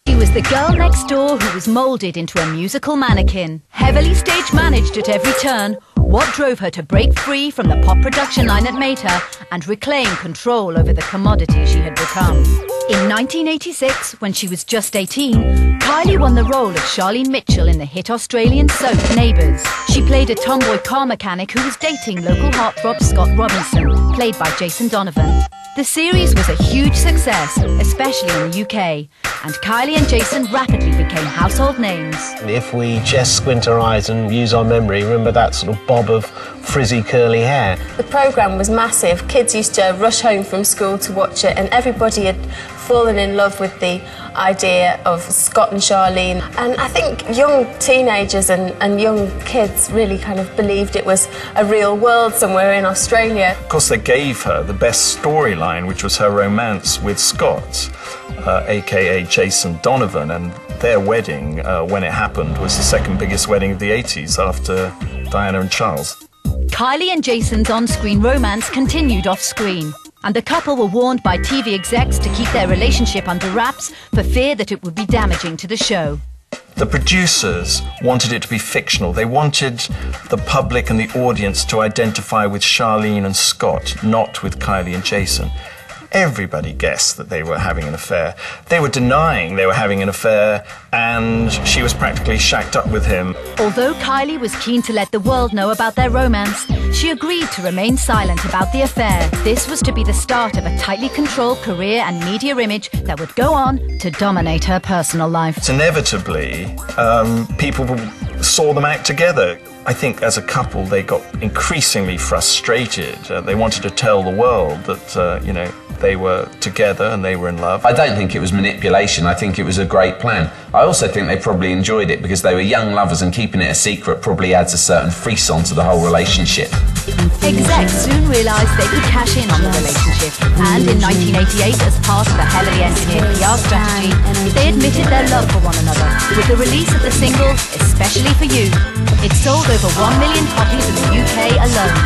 She was the girl next door who was moulded into a musical mannequin. Heavily stage managed at every turn, what drove her to break free from the pop production line that made her and reclaim control over the commodity she had become? In 1986, when she was just 18, Kylie won the role of Charlene Mitchell in the hit Australian soap Neighbours. She played a tomboy car mechanic who was dating local heartthrob Scott Robinson, played by Jason Donovan. The series was a huge success, especially in the UK, and Kylie and Jason rapidly became household names. If we just squint our eyes and use our memory, remember that sort of bob of frizzy curly hair? The programme was massive. Kids used to rush home from school to watch it, and everybody had fallen in love with the idea of Scott and Charlene. And I think young teenagers and young kids really kind of believed it was a real world somewhere in Australia. Of course, they gave her the best storyline, which was her romance with Scott, aka Jason Donovan, and their wedding, when it happened, was the second biggest wedding of the 80s after Diana and Charles. Kylie and Jason's on-screen romance continued off-screen, and the couple were warned by TV execs to keep their relationship under wraps for fear that it would be damaging to the show. The producers wanted it to be fictional. They wanted the public and the audience to identify with Charlene and Scott, not with Kylie and Jason. Everybody guessed that they were having an affair. They were denying they were having an affair, and she was practically shacked up with him. Although Kylie was keen to let the world know about their romance, she agreed to remain silent about the affair. This was to be the start of a tightly controlled career and media image that would go on to dominate her personal life. Inevitably, people saw them act together. I think as a couple they got increasingly frustrated. They wanted to tell the world that, you know, they were together and they were in love. I don't think it was manipulation. I think it was a great plan. I also think they probably enjoyed it because they were young lovers, and keeping it a secret probably adds a certain frisson to the whole relationship. Execs soon realised they could cash in on the relationship, and in 1988, as part of a heavily engineered PR strategy, they admitted their love for one another with the release of the single Especially For You. It sold over 1 million copies in the UK alone.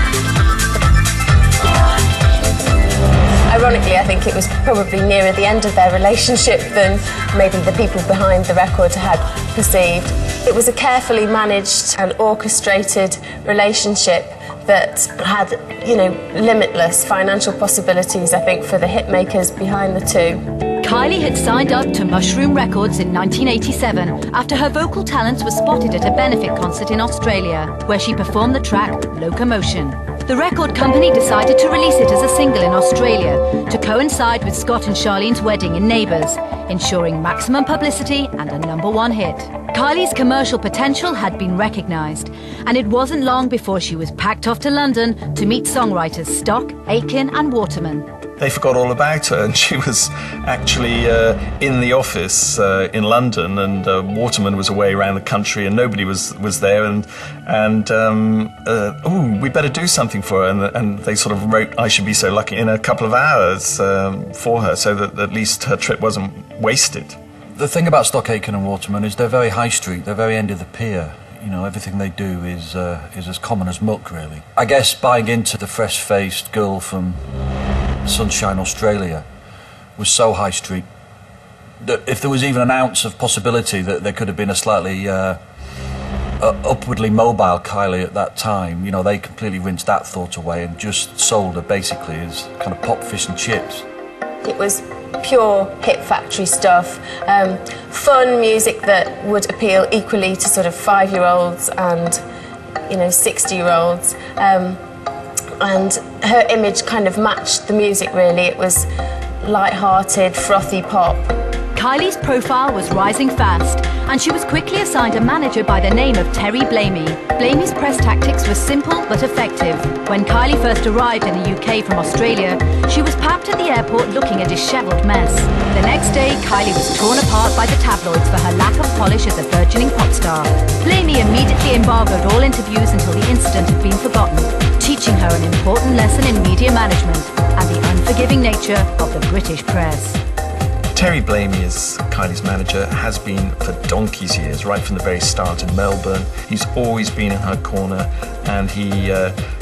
Ironically, I think it was probably nearer the end of their relationship than maybe the people behind the record had perceived. It was a carefully managed and orchestrated relationship that had, you know, limitless financial possibilities, I think, for the hitmakers behind the two. Kylie had signed up to Mushroom Records in 1987 after her vocal talents were spotted at a benefit concert in Australia, where she performed the track Locomotion. The record company decided to release it as a single in Australia to coincide with Scott and Charlene's wedding in Neighbours, ensuring maximum publicity and a #1 hit. Kylie's commercial potential had been recognised, and it wasn't long before she was packed off to London to meet songwriters Stock, Aitken and Waterman. They forgot all about her, and she was actually in the office in London, and Waterman was away around the country, and nobody was there, and oh, we better do something for her, and they sort of wrote I Should Be So Lucky in a couple of hours for her, so that at least her trip wasn't wasted. The thing about Stock, Aitken and Waterman is they're very high street, they're very end of the pier. You know, everything they do is as common as muck, really. I guess buying into the fresh-faced girl from Sunshine, Australia, was so high street that if there was even an ounce of possibility that there could have been a slightly upwardly mobile Kylie at that time, you know, they completely rinsed that thought away and just sold her basically as kind of pop, fish and chips. It was pure hit factory stuff, fun music that would appeal equally to sort of 5-year-olds and, you know, 60-year-olds. And her image kind of matched the music, really. It was light-hearted, frothy pop. Kylie's profile was rising fast, and she was quickly assigned a manager by the name of Terry Blamey. Blamey's press tactics were simple but effective. When Kylie first arrived in the UK from Australia, she was parked at the airport looking a dishevelled mess. The next day, Kylie was torn apart by the tabloids for her lack of polish as a burgeoning pop star. Blamey immediately embargoed all interviews until the incident had been forgotten, teaching her an important lesson in media management and the unforgiving nature of the British press. Terry Blamey, as Kylie's manager, has been for donkey's years, right from the very start in Melbourne. He's always been in her corner, and he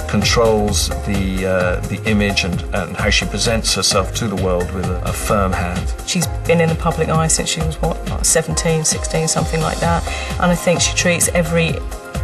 controls the image and how she presents herself to the world with a firm hand. She's been in the public eye since she was, what, like 17, 16, something like that. And I think she treats every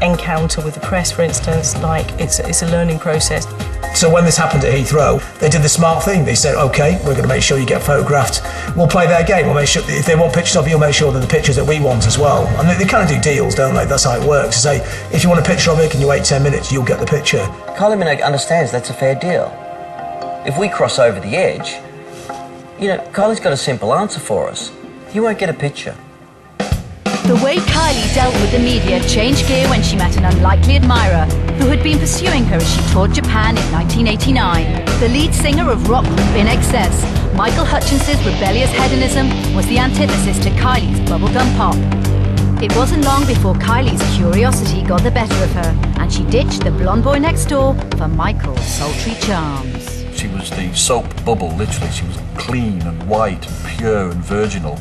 encounter with the press, for instance, like it's a learning process. So when this happened at Heathrow, they did the smart thing. They said, OK, we're going to make sure you get photographed. We'll play their game. We'll make sure, if they want pictures of you, we'll make sure they're the pictures that we want as well. And they kind of do deals, don't they? That's how it works. They say, if you want a picture of it, can you wait 10 minutes? You'll get the picture. Kylie Minogue understands that's a fair deal. If we cross over the edge, you know, Kylie's got a simple answer for us. You won't get a picture. The way Kylie dealt with the media changed gear when she met an unlikely admirer who had been pursuing her as she toured Japan in 1989. The lead singer of rock group In Excess, Michael Hutchence's rebellious hedonism was the antithesis to Kylie's bubblegum pop. It wasn't long before Kylie's curiosity got the better of her, and she ditched the blonde boy next door for Michael's sultry charms. She was the soap bubble, literally. She was clean and white and pure and virginal.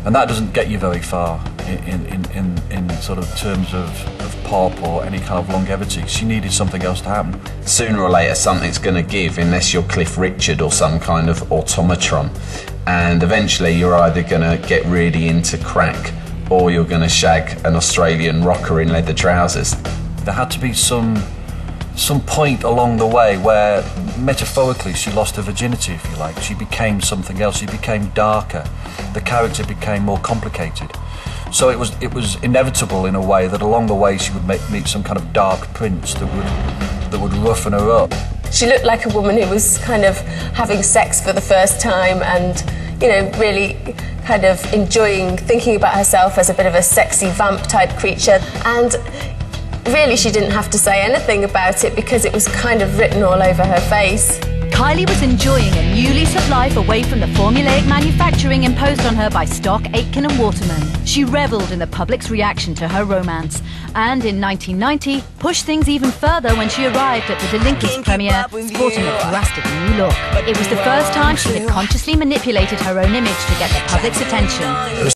And that doesn't get you very far in sort of terms of pop or any kind of longevity. She needed something else to happen. Sooner or later something's going to give, unless you're Cliff Richard or some kind of automatron. And eventually you're either going to get really into crack or you're going to shag an Australian rocker in leather trousers. There had to be some point along the way where, metaphorically, she lost her virginity, if you like. She became something else. She became darker. The character became more complicated. So it was inevitable in a way that along the way she would meet some kind of dark prince that would roughen her up. She looked like a woman who was kind of having sex for the first time and, you know, really kind of thinking about herself as a bit of a sexy vamp type creature. And really, she didn't have to say anything about it because it was kind of written all over her face. Kylie was enjoying a new lease of life away from the formulaic manufacturing imposed on her by Stock, Aitken and Waterman. She revelled in the public's reaction to her romance, and in 1990 pushed things even further when she arrived at the Delinquents premiere sporting a drastic new look. It was the first time she had consciously manipulated her own image to get the public's attention.